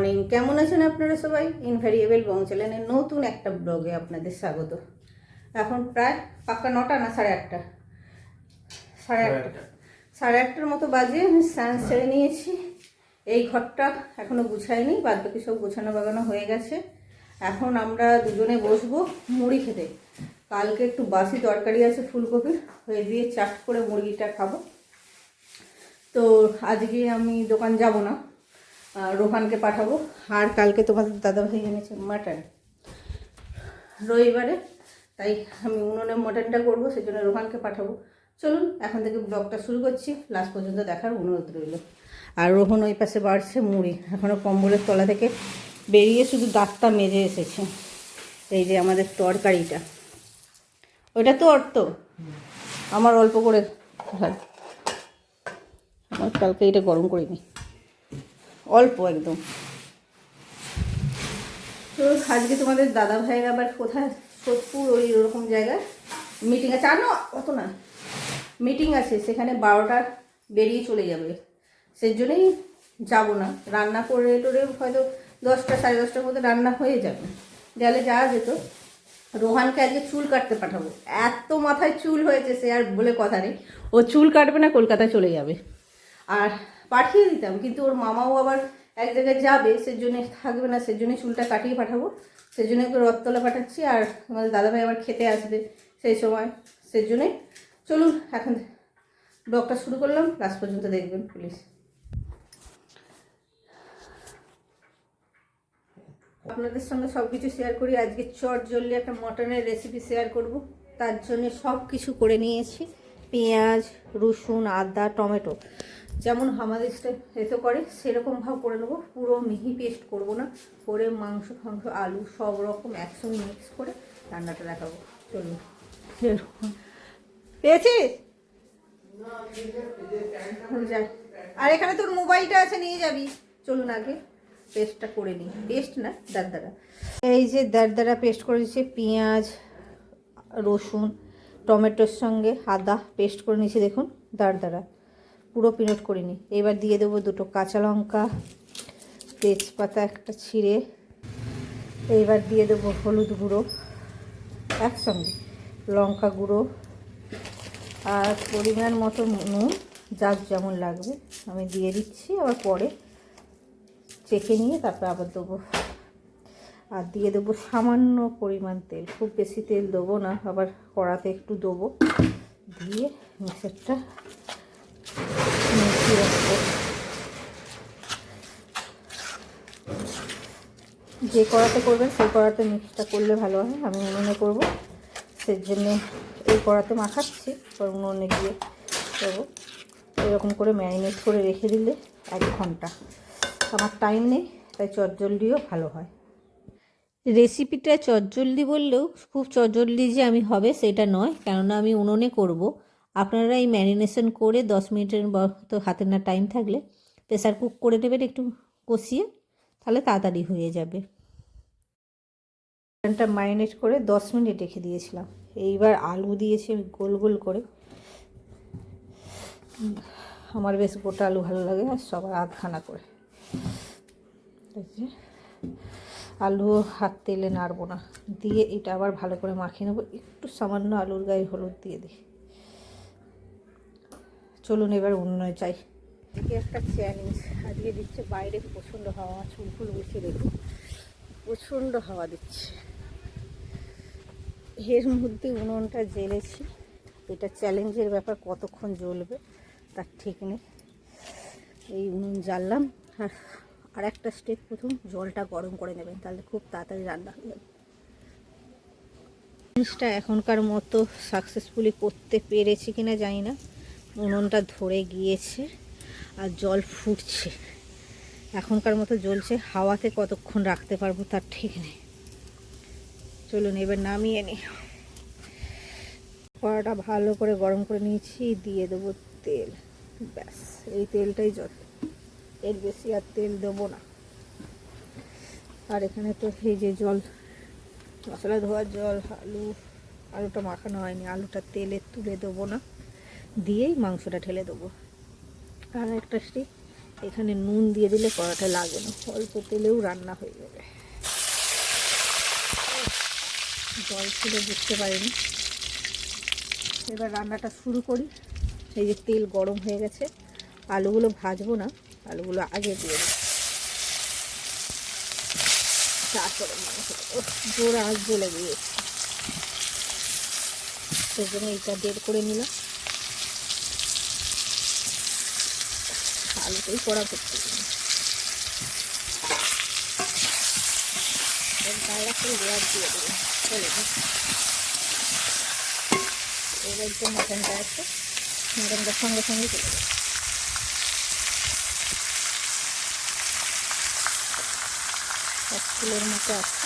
Morning, কেমন আছেন আপনারা সবাই? ইনভ্যারিয়েবল বং চ্যানেলের নতুন একটা ব্লগে আপনাদের স্বাগত। এখন প্রায় পাক্কা 9টা না 8:30, সাড়ে আটটার মতো বাজে। আমি স্নান সেরে নিয়েছি। এই ঘরটা এখনো গুছাইনি, বাদ বাকি সব গোছানো বাগানো হয়ে গেছে। এখন আমরা দুজনে বসবো মুড়ি খেতে। কালকে একটু বাসি তরকারি আছে ফুলকপির, হয়ে দিয়ে চাট করে মুরগিটা খাবো। তো আজকে আমি দোকান যাব না, রোহানকে পাঠাবো। আর কালকে তোমাদের দাদাভাই এনেছে মাটন রবিবারে, তাই আমি উনুনে মাটনটা করবো, সেই জন্য রোহানকে পাঠাবো। চলুন এখন থেকে ব্লগটা শুরু করছি, লাস্ট পর্যন্ত দেখার অনুরোধ রইল। আর রোহন ওই পাশে বাড়ছে মুড়ি, এখনও কম্বলের তলা থেকে বেরিয়ে শুধু দাঁতটা মেজে এসেছে। এই যে আমাদের তরকারিটা, ওইটা তো অর্থ আমার অল্প করে হয়, আমার কালকে এটা গরম করিনি, অল্প একদম। তো আজকে তোমাদের দাদা ভাইয়ের আবার কোথায়, সোদপুর ওই ওরকম জায়গায় মিটিং আছে। আর না অত না, মিটিং আছে, সেখানে 12টার বেরিয়ে চলে যাবে। সেই জন্যই যাবো না। রান্না করে টোরে হয়তো 10টা 10:30টার মধ্যে রান্না হয়ে যাবে, গেলে যাওয়া যেত। রোহানকে আজকে চুল কাটতে পাঠাবো, এত মাথায় চুল হয়েছে সে আর বলে কথা নেই। ও চুল কাটবে না, কলকাতায় চলে যাবে। আর পাঠিয়ে দিতাম, কিন্তু ওর মামাও আবার এক জায়গায় যাবে, সেজন্য থাকবে না, সেজন্যই চুলটা কাটিয়ে পাঠাবো। সেজন্য ওকে রথতলা পাঠাচ্ছি। আর আমাদের দাদাভাই আবার খেতে আসবে সেই সময়, সেজন্যই। চলুন এখন ব্লগটা শুরু করলাম, লাস্ট পর্যন্ত দেখবেন প্লিজ। আপনাদের সঙ্গে সব কিছু শেয়ার করি। আজকে চটজলদি একটা মটনের রেসিপি শেয়ার করব। তার জন্য সব কিছু করে নিয়েছি, পেঁয়াজ, রসুন, আদা, টমেটো। যেমন আমাদের এতে করে সেরকমভাবে করে নেবো, পুরো মিহি পেস্ট করব না, করে মাংস ফাংস আলু সব রকম একসঙ্গে মিক্স করে রান্নাটা দেখাবো। চলুন। পেয়েছিস? যাই। আর এখানে তোর মোবাইলটা আছে, নিয়ে যাবি। চলুন আগে পেস্টটা করে নিই, পেস্ট না দারদারা। এই যে দারদারা পেস্ট করে দিচ্ছি, পেঁয়াজ, রসুন, টমেটোর সঙ্গে আদা পেস্ট করে নিয়েছি, দেখুন দারদারা পুরো পিনট করে নিই। এবার দিয়ে দেবো 2টো কাঁচা লঙ্কা, তেজপাতা একটা ছিঁড়ে। এইবার দিয়ে দেবো হলুদ গুঁড়ো একসঙ্গে, লঙ্কা গুঁড়ো আর পরিমাণ মতো নুন, যার যেমন লাগবে আমি দিয়ে দিচ্ছি। আবার পরে চেখে নিয়ে তারপর আবার দেবো। আর দিয়ে দেবো সামান্য পরিমাণ তেল, খুব বেশি তেল দেবো না, আবার কড়াতে একটু দেবো। দিয়ে মিক্সারটা মিশিয়ে রাখবো। যে কড়াতে করবেন সেই কড়াতে মিক্সটা করলে ভালো হয়। আমি উনুনে করবো, সেই জন্যে এই কড়াতে মাখাচ্ছি, পর উনুনে গিয়ে দেবো। এরকম করে ম্যারিনেট করে রেখে দিলে 1 ঘন্টা। আমার টাইম নেই, তাই চটজলদিও ভালো হয়। রেসিপিটা চটজলদি বললেও খুব চটজলদি যে আমি হবে সেটা নয়, কেননা আমি উনুনে করব। আপনারা এই ম্যারিনেশন করে 10 মিনিটের মতো হাতে না টাইম থাকলে প্রেসার কুক করে নেবেন একটু কষিয়ে, তাহলে তাড়াতাড়ি হয়ে যাবে। চিকেনটা ম্যারিনেট করে 10 মিনিট রেখে দিয়েছিলাম। এইবার আলু দিয়েছি আমি গোল গোল করে। আমার বেশ গোটা আলু ভালো লাগে, আর সবার আধখানা করে। আলু হাত তেলে নাড়বো না, দিয়ে এটা আবার ভালো করে মাখিয়ে নেবো। একটু সামান্য আলুর গায়ে হলুদ দিয়ে দিই। চলুন এবার উনুনে যাই। এদিকে একটা চ্যালেঞ্জ আজকে দিচ্ছে, বাইরে প্রচণ্ড হাওয়া, চুল ফুল বসে দেখুন, প্রচণ্ড হাওয়া দিচ্ছে। এর মধ্যে উনুনটা জ্বেলেছি, এটা চ্যালেঞ্জের ব্যাপার, কতক্ষণ জ্বলবে তার ঠিক নেই। এই উনুন জ্বাললাম। আর একটা স্টেপ, প্রথম জলটা গরম করে নেবেন, তাহলে খুব তাড়াতাড়ি রান্না হয়ে যাবে। জিনিসটা এখনকার মতো সাকসেসফুলি করতে পেরেছি কিনা জানি না। উনুনটা ধরে গিয়েছে আর জল ফুটছে, এখনকার মতো জ্বলছে। হাওয়াতে কতক্ষণ রাখতে পারবো তার ঠিক নেই। চলুন এবার নামিয়ে নিই। কড়াটা ভালো করে গরম করে নিয়েছি, দিয়ে দেবো তেল। ব্যাস, এই তেলটাই যত, এর বেশি আর তেল দেবো না। আর এখানে তো এই যে জল, মশলা ধোয়ার জল, আলুটা মাখানো হয়নি, আলুটা তেলে তুলে দেবো না, দিয়েই মাংসটা ঢেলে দেবো। আর একটা স্টিক এখানে নুন দিয়ে দিলে কড়াটা লাগে না, অল্প তেলেও রান্না হয়ে যাবে। জল ছিল বুঝতে পারিনি। এবার রান্নাটা শুরু করি। এই যে তেল গরম হয়ে গেছে, আলুগুলো ভাজবো না, আলুগুলো আগে দিয়ে দিই, তারপরে জোর আঁচ জ্বলে গিয়েছে, সেই জন্য এটা বের করে নিলাম। আলুটাই কড়া করতে গায়ে করে লেয়ার দিয়ে দেবো। চলে এবার যে মাটনটা আছে, মাটনটার সঙ্গে সঙ্গে চলে যাবে। 1 কিলোর মতো আছে।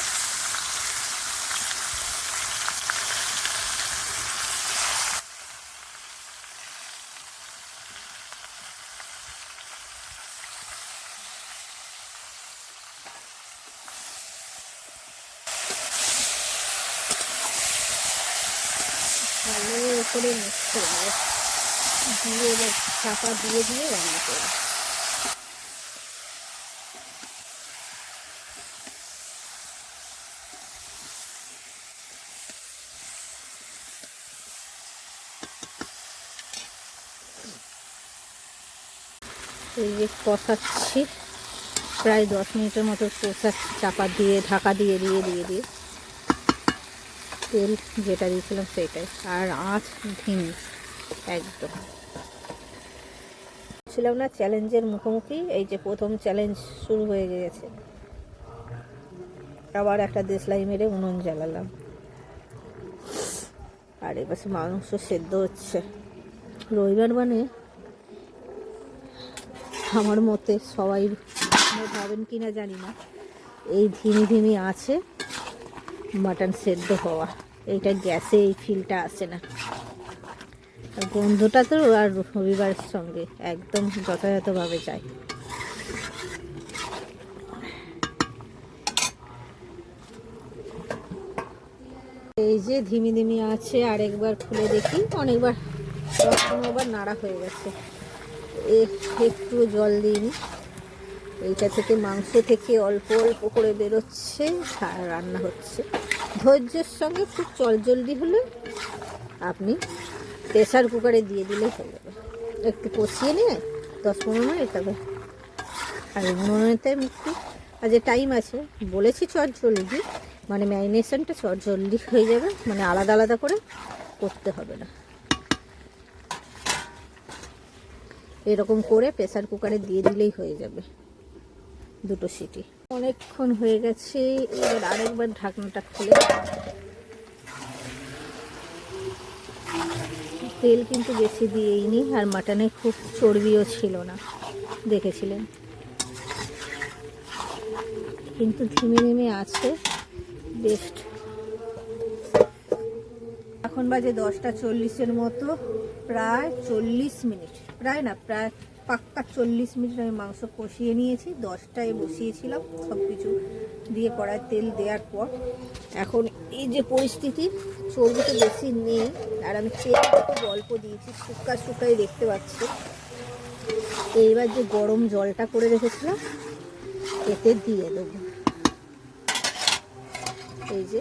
ভালো করে মিক্স করে দিয়ে এবার চাপা দিয়ে দিয়ে রান্না করবো। এই যে কষাচ্ছি, প্রায় 10 মিনিটের মতো কষাচ্ছি চাপা দিয়ে, ঢাকা দিয়ে দিয়ে দিয়ে দিয়ে তেল যেটা দিয়েছিলাম সেটাই, আর আঁচ ধিমি একদম। ছিলাম না চ্যালেঞ্জের মুখোমুখি, এই যে প্রথম চ্যালেঞ্জ শুরু হয়ে গেছে। আবার একটা দেশলাই মেরে উনুন জ্বালালাম, আর এবার মাংস সেদ্ধ হচ্ছে। রবিবার মানে আমার মতে সবাই ভাবেন কিনা জানি না, এই ধিমি ধিমি আছে মাটন সেদ্ধ হওয়া, এইটা গ্যাসে এই ফিলটা আসে না। গন্ধটা তো আর রবিবারের সঙ্গে একদম যথাযথভাবে যায়। এই যে ধিমি ধিমি আছে, আরেকবার খুলে দেখি, অনেকবার 10-15বার নাড়া হয়ে গেছে। একটু জল দিইনি, এইটা থেকে মাংস থেকে অল্প অল্প করে বেরোচ্ছে আর রান্না হচ্ছে। ধৈর্যের সঙ্গে খুব চটজলদি হলে আপনি প্রেসার কুকারে দিয়ে দিলেই হয়ে যাবে। একটু কষিয়ে নিয়ে 10-15 মিনিট তবে, আর উনুনেতে একটু যে টাইম আছে বলেছি চটজলদি, মানে ম্যারিনেশনটা চটজলদি হয়ে যাবে, মানে আলাদা আলাদা করে করতে হবে না। এরকম করে প্রেসার কুকারে দিয়ে দিলেই হয়ে যাবে, 2 সিটি। অনেকক্ষণ হয়ে গেছে, এবার আরেকবার ঢাকনাটা খুলে, তেল কিন্তু বেশি দিয়েইনি, আর মাটনে খুব চর্বিও ছিল না, দেখেছিলেন। কিন্তু ধিমে ধিমে আছে বেস্ট। এখন বাজে 10টা 40-এর মতো, প্রায় 40 মিনিট, প্রায় না প্রায় পাক্কা 40 মিনিট আমি মাংস কষিয়ে নিয়েছি। 10টায় বসিয়েছিলাম সব কিছু দিয়ে, কড়াই তেল দেওয়ার পর। এখন এই যে পরিস্থিতি, চর্বিটা বেশি নেই, আর আমি তেল খুব অল্প দিয়েছি, শুকাই দেখতে পাচ্ছি। এইবার যে গরম জলটা করে রেখেছিলাম এতে দিয়ে দেবো। এই যে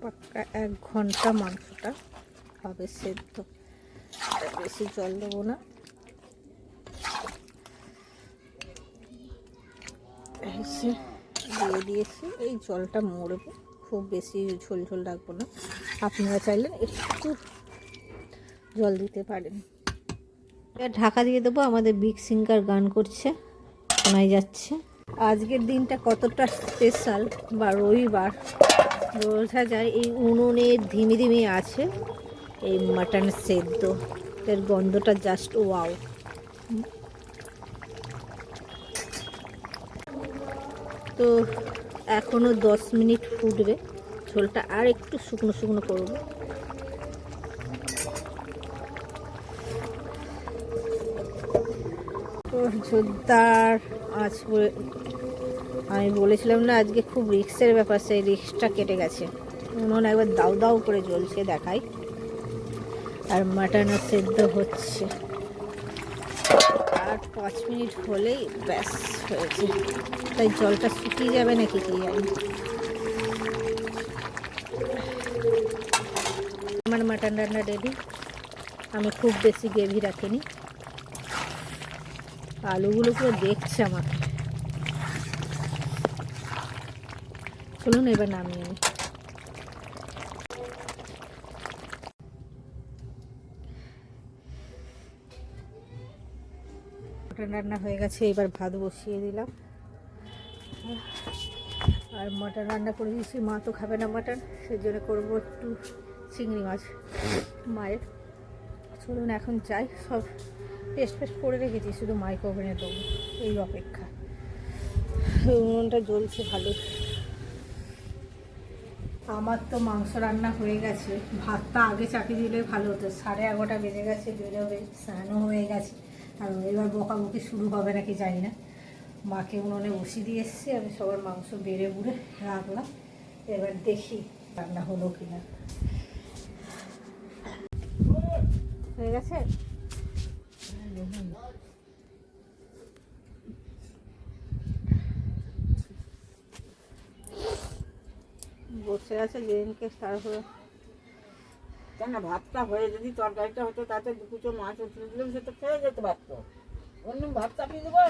পাক্কা 1 ঘন্টা মাংসটা হবে সেদ্ধ, বেশি জল দেবো না। দিয়ে দিয়েছি, এই জলটা মরবে, খুব বেশি ঝোল ঝোল রাখবো না। আপনারা চাইলে একটু জল দিতে পারেন। ঢাকা দিয়ে দেবো। আমাদের বিগ সিঙ্গার গান করছে, শোনাই যাচ্ছে। আজকের দিনটা কতটা স্পেশাল বা রবিবার বোঝা যায়, এই উনুনের ধিমি ধিমি আছে এই মাটন সেদ্ধ, এর গন্ধটা জাস্ট ওয়াও। তো এখনও 10 মিনিট ফুটবে, ঝোলটা আর একটু শুকনো শুকনো করব। জোরদার আঁচ করে, আমি বলেছিলাম না আজকে খুব রিস্কের ব্যাপার, সেই রিস্কটা কেটে গেছে। উনুন একবার দাউ দাউ করে জ্বলছে দেখাই, আর মাটনও সেদ্ধ হচ্ছে। আর 5 মিনিট হলেই ব্যাস হয়েছে। তাই জলটা শুকিয়ে যাবে নাকি কি জানি। আমার মাটন রান্না রেডি। আমি খুব বেশি গ্রেভি রাখিনি। আলুগুলো পুরো দেখছে আমাকে। চলুন এবার নামিয়ে নিই। মাটন রান্না হয়ে গেছে, এবার ভাত বসিয়ে দিলাম। আর মাটন রান্না করে দিয়েছি, মা তো খাবে না মাটন, সেই জন্য করবো একটু চিংড়ি মাছ মায়ের। চলুন এখন যাই, সব পেস্ট করে রেখেছি, শুধু মাইক্রো ওভেনে দেবো এই অপেক্ষা। উনুনটা জ্বলছে ভালো। আমার তো মাংস রান্না হয়ে গেছে, ভাতটা আগে চাপিয়ে দিলে ভালো হতো। 11:30 বেজে গেছে, বেরোবে, স্নানও হয়ে গেছে। আর এবার বকাবকি শুরু হবে নাকি জানি না। মাকে উনুনে বসিয়ে দিয়ে এসেছি, আমি সবার মাংস বেড়ে বুড়ে রাখলাম। এবার দেখি রান্না হলো কিনা। হয়ে গেছে। বসে আছে যেদিনকে তারপরে কেন ভাতটা হয়ে যদি তরকারিটা হতো তাতে দু কুচো মাছ উঠে দিলাম, সে তো খেয়ে যেতে পারতো। অন্য ভাত চাপিয়ে দেবো।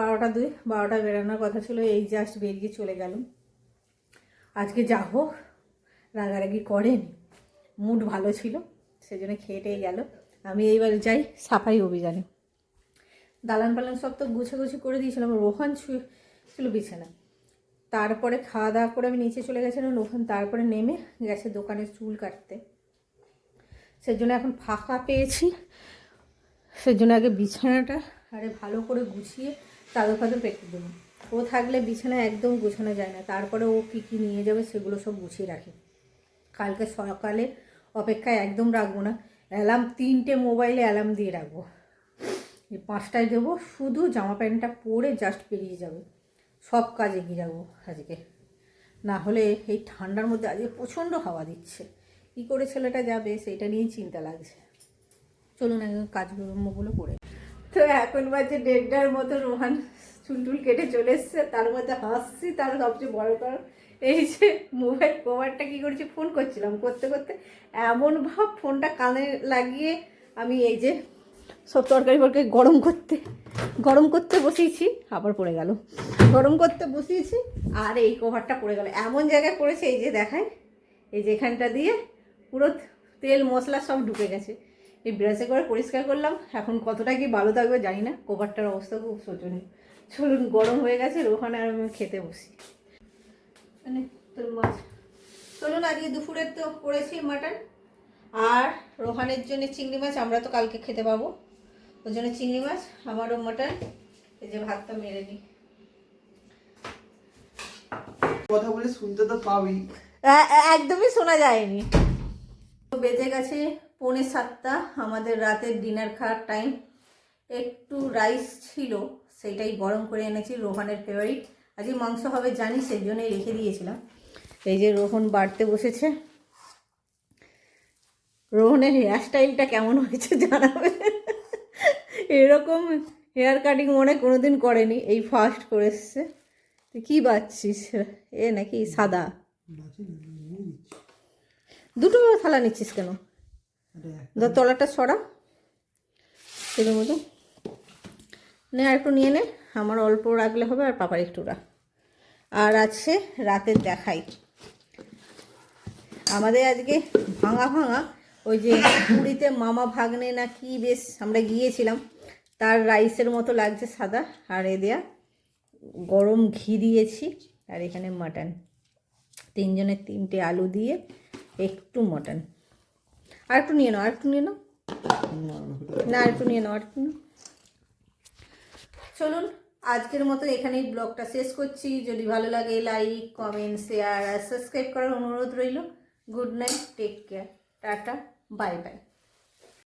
12:02 বেরোনোর কথা ছিল, এই জাস্ট বেরিয়ে চলে গেলাম। আজকে যা হোক রাগারাগি করেনি, মুড ভালো ছিল, সেজন্য খেয়েটেই গেল। আমি এইবার যাই সাফাই অভিযানে। দালান পালান সব তো গুছাগুছি করে দিয়েছিলাম, রোহান ছিল বিছানা। তারপরে খাওয়া দাওয়া করে আমি নিচে চলে গেছিলাম, রোহান তারপরে নেমে গেছে দোকানে চুল কাটতে। সেজন্য এখন ফাঁকা পেয়েছি, সেজন্য আগে বিছানাটা আরে ভালো করে গুছিয়ে চাদর ফাদর পেতে দেবো। ও থাকলে বিছানা একদম গুছানো যায় না। তারপরে ও কী কী নিয়ে যাবে সেগুলো সব গুছিয়ে রাখি। কালকে সকালে অপেক্ষায় একদম রাখবো না, অ্যালার্ম 3টে মোবাইলে অ্যালার্ম দিয়ে রাখবো। 5টায় দেবো, শুধু জামা প্যান্টটা পরে জাস্ট বেরিয়ে যাবে, সব কাজ এগিয়ে যাবো আজকে। না হলে এই ঠান্ডার মধ্যে আজকে প্রচণ্ড হাওয়া দিচ্ছে, কী করে ছেলেটা যাবে সেইটা নিয়েই চিন্তা লাগছে। চলুন একদম কাজগুলো করে। তো এখন বাজে 1:30টার মতো, রোহান চুল কেটে চলে এসছে। তার মধ্যে হাসছি, তার সবচেয়ে বড় কারণ এই যে মোবাইল কভারটা কী করেছি, ফোন করছিলাম, করতে করতে এমন ভাব ফোনটা কানে লাগিয়ে আমি এই যে সব তরকারি গরম করতে বসিয়েছি, আবার পড়ে গেল। গরম করতে বসিয়েছি আর এই কভারটা পড়ে গেল। এমন জায়গায় পড়েছে, এই যে দেখায়, এই যে এখানটা দিয়ে পুরো তেল মশলা সব ঢুকে গেছে। এই ব্রাশে করে পরিষ্কার করলাম, এখন কতটা কি ভালো থাকবে জানি না। কভারটার অবস্থা খুব শোচনীয়। চলুন, গরম হয়ে গেছে, ওখানে আর আমি খেতে বসি। মানে তোর মাছ, চলুন আজকে দুপুরের তো করেছি মাটন, আর রোহানের জন্য চিংড়ি মাছ। আমরা তো কালকে খেতে পাবো, ওর জন্য চিংড়ি মাছ, আমারও মাটন। এই যে ভাতটা মেরে নিই। কথা বলে শুনতে তো পাবি, একদমই শোনা যায়নি। বেজে গেছে 6:45, আমাদের রাতের ডিনার খাওয়ার টাইম। একটু রাইস ছিল, সেইটাই গরম করে এনেছি, রোহানের ফেভারিট। আজকে মাংস হবে জানি, সেই জন্যই রেখে দিয়েছিলাম। এই যে রোহন বাড়তে বসেছে। রোহনের হেয়ার স্টাইলটা কেমন হয়েছে জানাবে। এরকম হেয়ার কাটিং মনে কোনোদিন করেনি, এই ফার্স্ট করে এসছে। তুই কী বাচ্ছিস? এ নাকি সাদা? দুটো থালা নিচ্ছিস কেন? তলাটা সরা সেটার মতো নে, আর একটু নিয়ে নে। আমার অল্প রাখলে হবে, আর পাপার একটু রাখ। আর আছে রাতের দেখাই, আমাদের আজকে ভাঙা ওই যে পুরীতে মামা ভাগ্নে না কি বেশ আমরা গিয়েছিলাম, তার রাইসের মতো লাগছে সাদা। আর এ দেয়া গরম ঘি দিয়েছি, আর এখানে মাটন। 3জনের 3টে আলু দিয়ে একটু মটন। আর একটু নিয়ে নাও, না একটু নিয়ে নাও, আর একটু নাও। চলুন আজকের মতো এখানেই ব্লগটা শেষ করছি। যদি ভালো লাগে লাইক কমেন্ট শেয়ার আর সাবস্ক্রাইব করার অনুরোধ রইল। Good night, take care, tata, bye by.